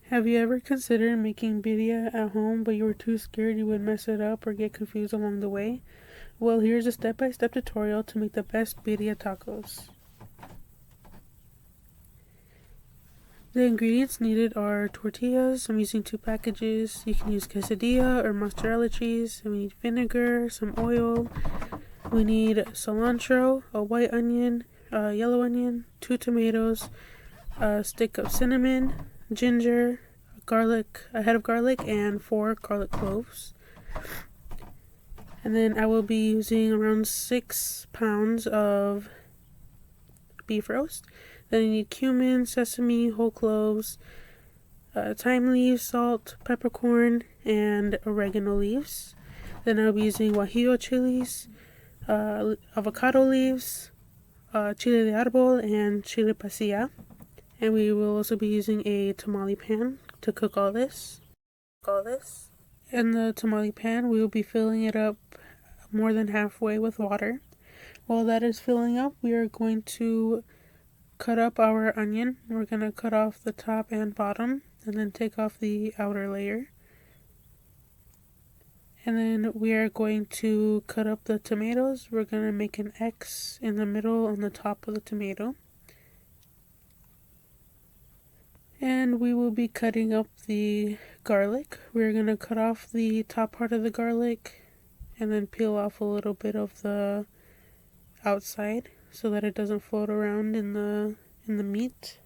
Have you ever considered making birria at home but you were too scared you would mess it up or get confused along the way? Well, here's a step-by-step tutorial to make the best birria tacos. The ingredients needed are tortillas. I'm using 2 packages. You can use quesadilla or mozzarella cheese. And we need vinegar, some oil. We need cilantro, a white onion, a yellow onion, 2 tomatoes, a stick of cinnamon, ginger, garlic, a head of garlic, and 4 garlic cloves. And then I will be using around 6 pounds of beef roast. Then you need cumin, sesame, whole cloves, thyme leaves, salt, peppercorn, and oregano leaves. Then I'll be using guajillo chilies, avocado leaves, chile de árbol, and chile pasilla. And we will also be using a tamale pan to cook all this. In the tamale pan, we will be filling it up more than halfway with water. While that is filling up, we are going to cut up our onion. We're going to cut off the top and bottom and then take off the outer layer. And then we are going to cut up the tomatoes. We're going to make an X in the middle on the top of the tomato. And we will be cutting up the garlic. We're going to cut off the top part of the garlic and then peel off a little bit of the outside so that it doesn't float around in the meat.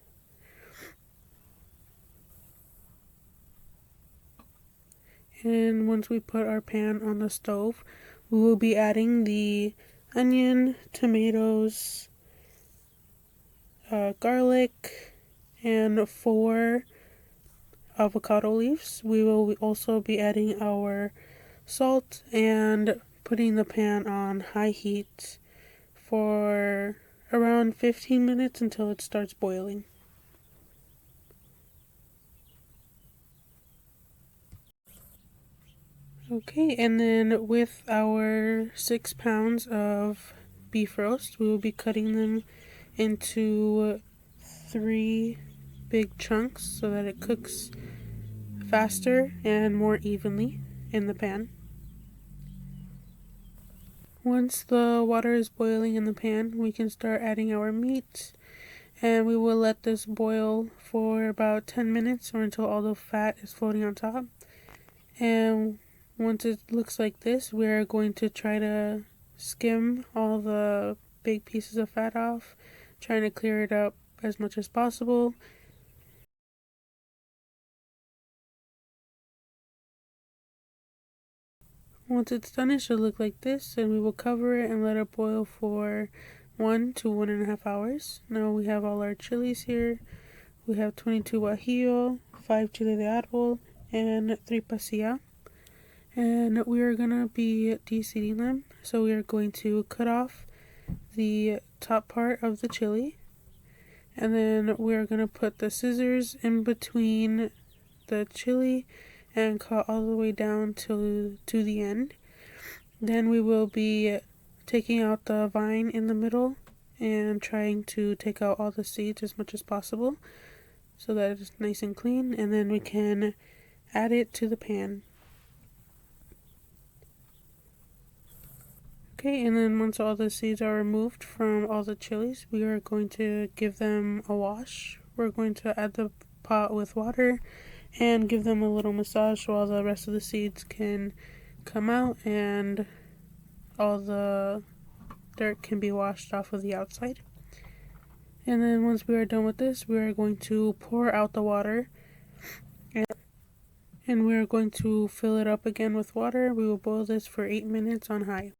And once we put our pan on the stove, we will be adding the onion, tomatoes, garlic, and 4 avocado leaves. We will also be adding our salt and putting the pan on high heat for around 15 minutes until it starts boiling. Okay, and then with our 6 pounds of beef roast, we will be cutting them into 3 big chunks so that it cooks faster and more evenly in the pan. Once the water is boiling in the pan, we can start adding our meat, and we will let this boil for about 10 minutes or until all the fat is floating on top. And once it looks like this, we're going to try to skim all the big pieces of fat off, trying to clear it up as much as possible. Once it's done, it should look like this, and we will cover it and let it boil for 1 to 1.5 hours. Now we have all our chilies here. We have 22 guajillo, 5 chile de árbol, and 3 pasilla. And we are going to be de-seeding them. So we are going to cut off the top part of the chili. And then we are going to put the scissors in between the chili and cut all the way down to the end. Then we will be taking out the vine in the middle and trying to take out all the seeds as much as possible so that it's nice and clean, and then we can add it to the pan. Okay, and then once all the seeds are removed from all the chilies, we are going to give them a wash. We're going to add the pot with water and give them a little massage while the rest of the seeds can come out and all the dirt can be washed off of the outside. And then once we are done with this, we are going to pour out the water and we are going to fill it up again with water. We will boil this for 8 minutes on high.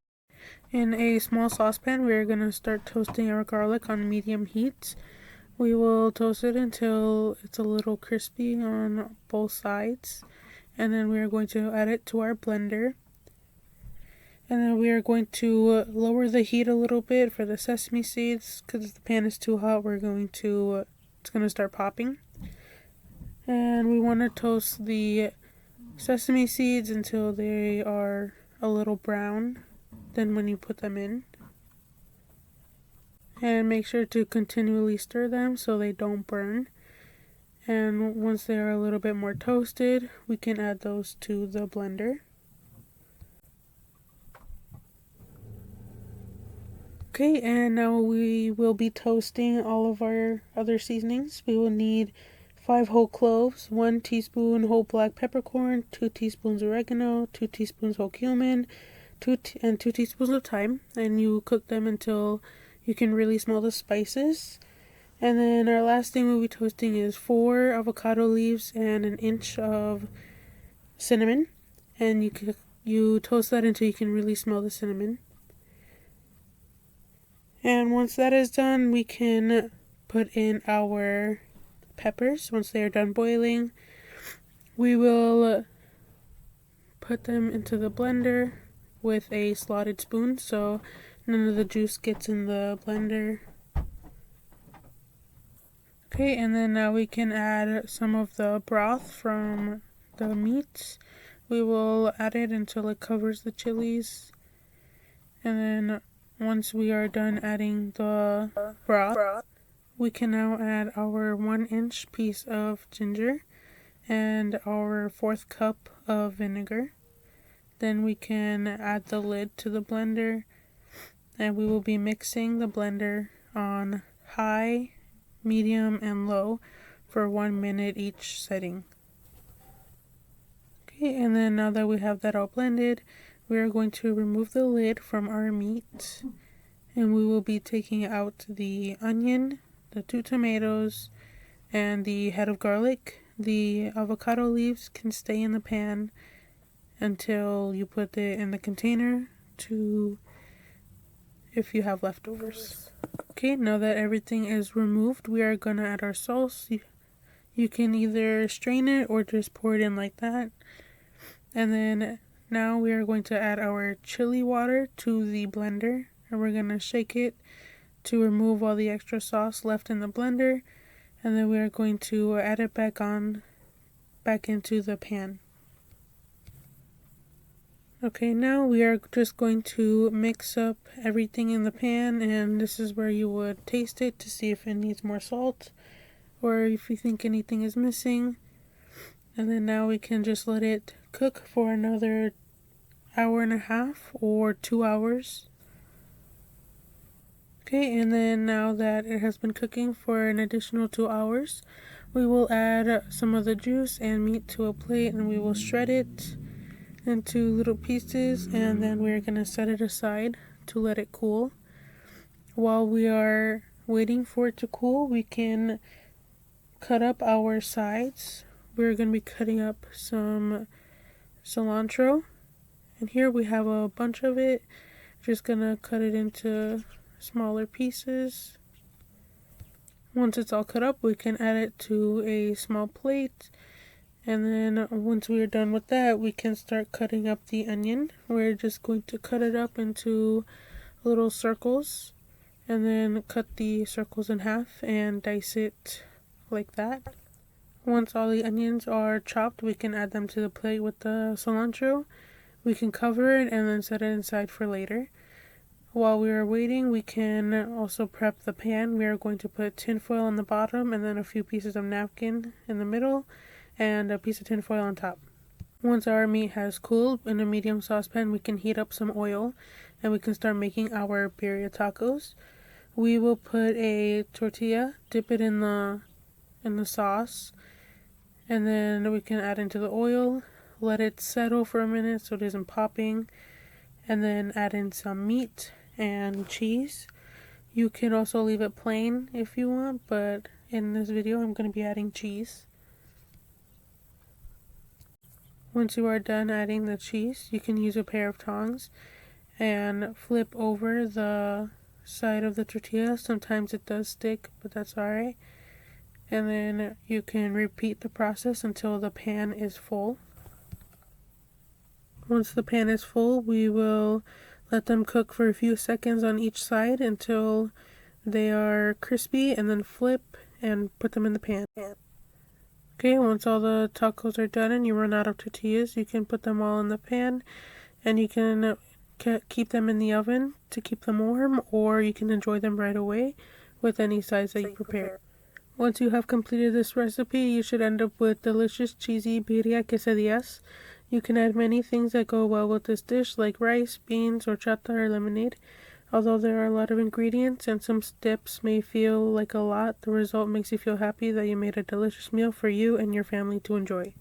In a small saucepan, we are going to start toasting our garlic on medium heat. We will toast it until it's a little crispy on both sides, and then we are going to add it to our blender. And then we are going to lower the heat a little bit for the sesame seeds because if the pan is too hot, it's going to start popping. And we want to toast the sesame seeds until they are a little brown then when you put them in. And make sure to continually stir them so they don't burn. And once they are a little bit more toasted, we can add those to the blender. Okay, and now we will be toasting all of our other seasonings. We will need 5 whole cloves, 1 teaspoon whole black peppercorn, 2 teaspoons oregano, 2 teaspoons whole cumin, 2 teaspoons of thyme, and you cook them until you can really smell the spices. And then our last thing we'll be toasting is 4 avocado leaves and an inch of cinnamon, and you toast that until you can really smell the cinnamon. And once that is done, we can put in our peppers. Once they are done boiling, we will put them into the blender with a slotted spoon so none of the juice gets in the blender. Okay, and then now we can add some of the broth from the meat. We will add it until it covers the chilies. And then once we are done adding the broth, we can now add our 1-inch piece of ginger and our 4th cup of vinegar. Then we can add the lid to the blender, and we will be mixing the blender on high, medium, and low for 1 minute each setting. Okay, and then now that we have that all blended, we are going to remove the lid from our meat, and we will be taking out the onion, the 2 tomatoes, and the head of garlic. The avocado leaves can stay in the pan until you put it in the container if you have leftovers. Okay, now that everything is removed, we are gonna add our sauce. You can either strain it or just pour it in like that. And then now we are going to add our chili water to the blender, and we're gonna shake it to remove all the extra sauce left in the blender, and then we are going to add it back into the pan. Okay, now we are just going to mix up everything in the pan, and this is where you would taste it to see if it needs more salt or if you think anything is missing. And then now we can just let it cook for another 1.5 hours or 2 hours. Okay, and then now that it has been cooking for an additional 2 hours, we will add some of the juice and meat to a plate, and we will shred it into little pieces, and then we're going to set it aside to let it cool. While we are waiting for it to cool, we can cut up our sides. We're going to be cutting up some cilantro, and here we have a bunch of it. Just going to cut it into smaller pieces. Once it's all cut up, we can add it to a small plate. And then once we are done with that, we can start cutting up the onion. We're just going to cut it up into little circles, and then cut the circles in half and dice it like that. Once all the onions are chopped, we can add them to the plate with the cilantro. We can cover it and then set it aside for later. While we are waiting, we can also prep the pan. We are going to put tinfoil on the bottom and then a few pieces of napkin in the middle and a piece of tinfoil on top. Once our meat has cooled in a medium saucepan, we can heat up some oil and we can start making our birria tacos. We will put a tortilla, dip it in the sauce, and then we can add into the oil, let it settle for a minute so it isn't popping, and then add in some meat and cheese. You can also leave it plain if you want, but in this video I'm going to be adding cheese. Once you are done adding the cheese, you can use a pair of tongs and flip over the side of the tortilla. Sometimes it does stick, but that's alright. And then you can repeat the process until the pan is full. Once the pan is full, we will let them cook for a few seconds on each side until they are crispy, and then flip and put them in the pan. Okay, once all the tacos are done and you run out of tortillas, you can put them all in the pan, and you can keep them in the oven to keep them warm, or you can enjoy them right away with any size that you prepare. Once you have completed this recipe, you should end up with delicious cheesy birria quesadillas. You can add many things that go well with this dish, like rice, beans, horchata, or lemonade. Although there are a lot of ingredients and some steps may feel like a lot, the result makes you feel happy that you made a delicious meal for you and your family to enjoy.